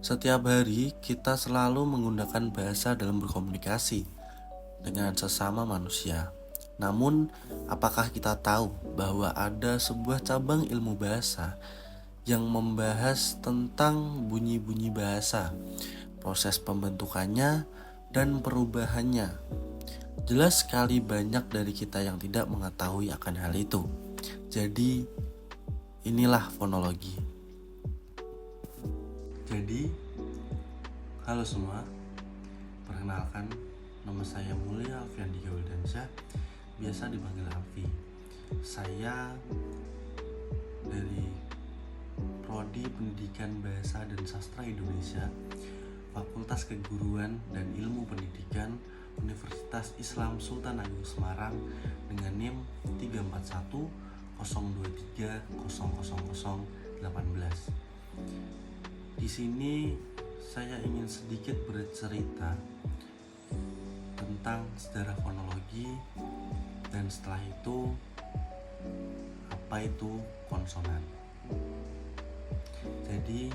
Setiap hari kita selalu menggunakan bahasa dalam berkomunikasi dengan sesama manusia. Namun, apakah kita tahu bahwa ada sebuah cabang ilmu bahasa yang membahas tentang bunyi-bunyi bahasa, proses pembentukannya, dan perubahannya? Jelas sekali banyak dari kita yang tidak mengetahui akan hal itu. Jadi, inilah fonologi. Halo semua, perkenalkan, nama saya Mulia Alfiandi Wildansyah, biasa dipanggil Alfi. Saya dari Prodi Pendidikan Bahasa dan Sastra Indonesia, Fakultas Keguruan dan Ilmu Pendidikan, Universitas Islam Sultan Agung Semarang dengan NIM 341 023 00018. Di sini saya ingin sedikit bercerita tentang sejarah fonologi, dan setelah itu apa itu konsonan. Jadi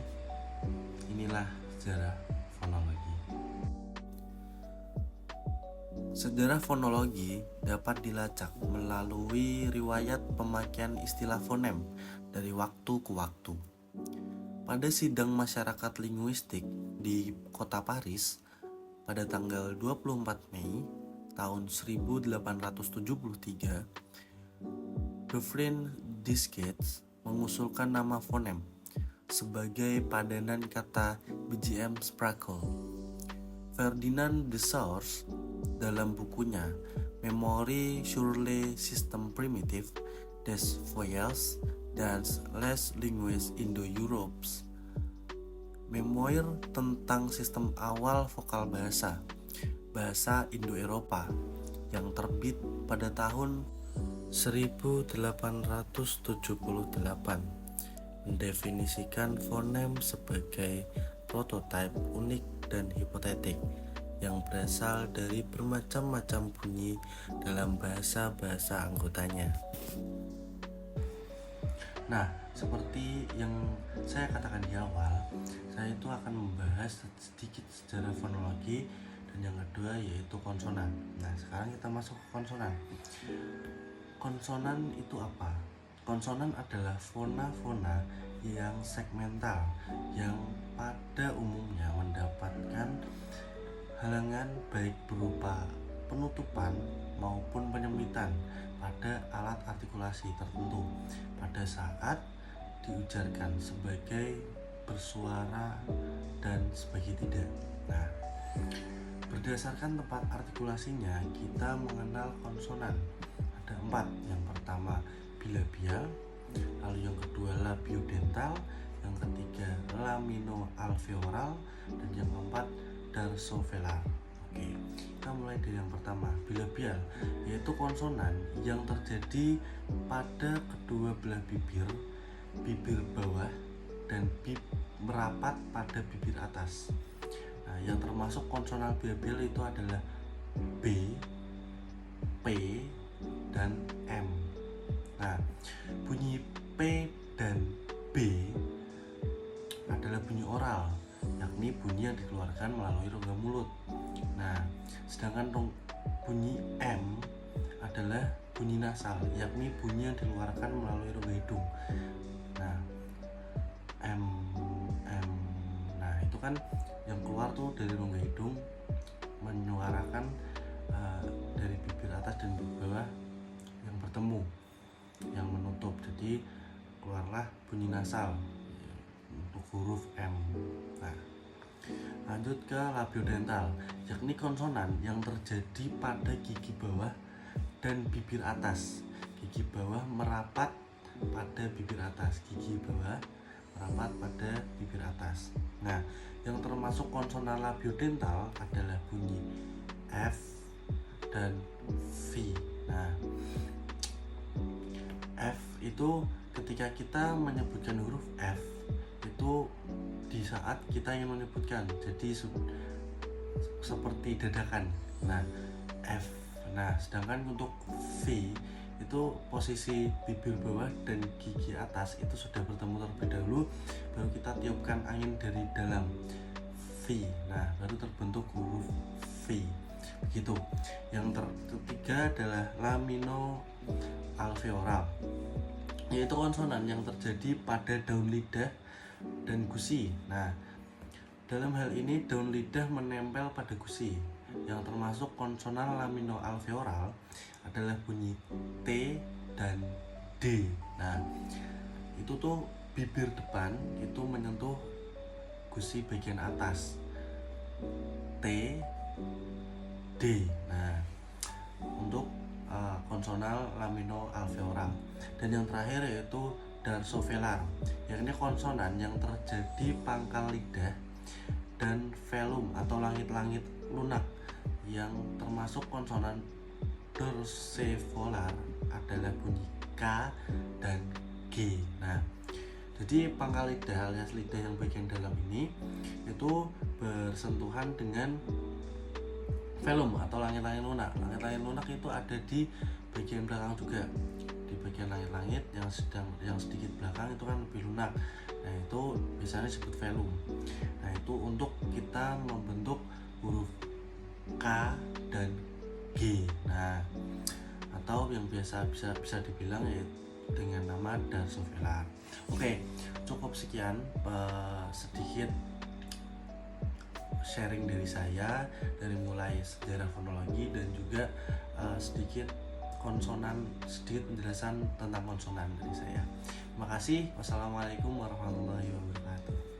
inilah sejarah fonologi. Sejarah fonologi dapat dilacak melalui riwayat pemakaian istilah fonem dari waktu ke waktu. Pada sidang masyarakat linguistik di kota Paris pada tanggal 24 Mei tahun 1873, Dufresne Descartes mengusulkan nama fonem sebagai padanan kata BGM Spracle. Ferdinand de Saussure dalam bukunya Memoire sur le système primitif des voyelles dans les langues Indo-Europes, memoir tentang sistem awal vokal bahasa Indo-Eropa yang terbit pada tahun 1878, mendefinisikan fonem sebagai prototipe unik dan hipotetik yang berasal dari bermacam-macam bunyi dalam bahasa-bahasa anggotanya. Nah, seperti yang saya katakan di awal, saya itu akan membahas sedikit sejarah fonologi, dan yang kedua yaitu konsonan. Nah, sekarang kita masuk ke konsonan. Konsonan itu apa? Konsonan adalah fona-fona yang segmental, yang pada umumnya mendapatkan halangan baik berupa penutupan maupun penyempitan pada alat artikulasi tertentu pada saat diujarkan sebagai bersuara dan sebagai tidak. Nah, berdasarkan tempat artikulasinya kita mengenal konsonan. Ada 4. Yang pertama bilabial, lalu yang kedua labiodental, yang ketiga laminoalveolar, dan yang keempat darsovelar. Oke, kita mulai dari yang pertama, bilabial, yaitu konsonan yang terjadi pada kedua belah bibir bawah dan merapat pada bibir atas. Nah, yang termasuk konsonan bilabial itu adalah B, P, dan M. Nah, bunyi P dan B adalah bunyi oral, yakni bunyi yang dikeluarkan melalui rongga mulut. Nah, sedangkan bunyi M adalah bunyi nasal, yakni bunyi yang dikeluarkan melalui rongga hidung. Nah, M. Nah, itu kan yang keluar tuh dari rongga hidung menyuarakan dari bibir atas dan bibir bawah yang bertemu, yang menutup. Jadi keluarlah bunyi nasal untuk huruf M. Nah, lanjut ke labiodental, yakni konsonan yang terjadi pada gigi bawah dan bibir atas. Gigi bawah merapat pada bibir atas, gigi bawah merapat pada bibir atas. Nah, yang termasuk konsonan labiodental adalah bunyi F dan V. Nah, F itu ketika kita menyebutkan huruf F itu di saat kita ingin menyebutkan, jadi seperti dadakan. Nah, F. Nah, sedangkan untuk V itu posisi bibir bawah dan gigi atas itu sudah bertemu terlebih dahulu, baru kita tiupkan angin dari dalam V. Nah, baru terbentuk huruf V. Begitu. Yang ketiga adalah lamino alveolar, yaitu konsonan yang terjadi pada daun lidah dan gusi. Nah, dalam hal ini daun lidah menempel pada gusi. Yang termasuk konsonan lamino alveolar adalah bunyi T dan D. Nah, itu tuh bibir depan itu menyentuh gusi bagian atas, T, D. Nah, untuk konsonal lamino alveolar. Dan yang terakhir yaitu darsovelar, yakni konsonan yang terjadi pangkal lidah dan velum atau langit-langit lunak. Yang termasuk konsonan dorsivolar adalah bunyi K dan G. Nah, jadi pangkal lidah alias lidah yang bagian dalam ini itu bersentuhan dengan velum atau langit-langit lunak. Langit-langit lunak itu ada di bagian belakang juga. Di bagian langit-langit yang sedikit belakang itu kan lebih lunak. Nah, itu biasanya disebut velum. Nah, itu untuk kita membentuk huruf K dan G. Nah, atau yang bisa dibilang ya dengan nama darsovelar. Oke, cukup sekian sedikit sharing dari saya, dari mulai sejarah fonologi dan juga sedikit penjelasan tentang konsonan dari saya. Terima kasih. Wassalamualaikum warahmatullahi wabarakatuh.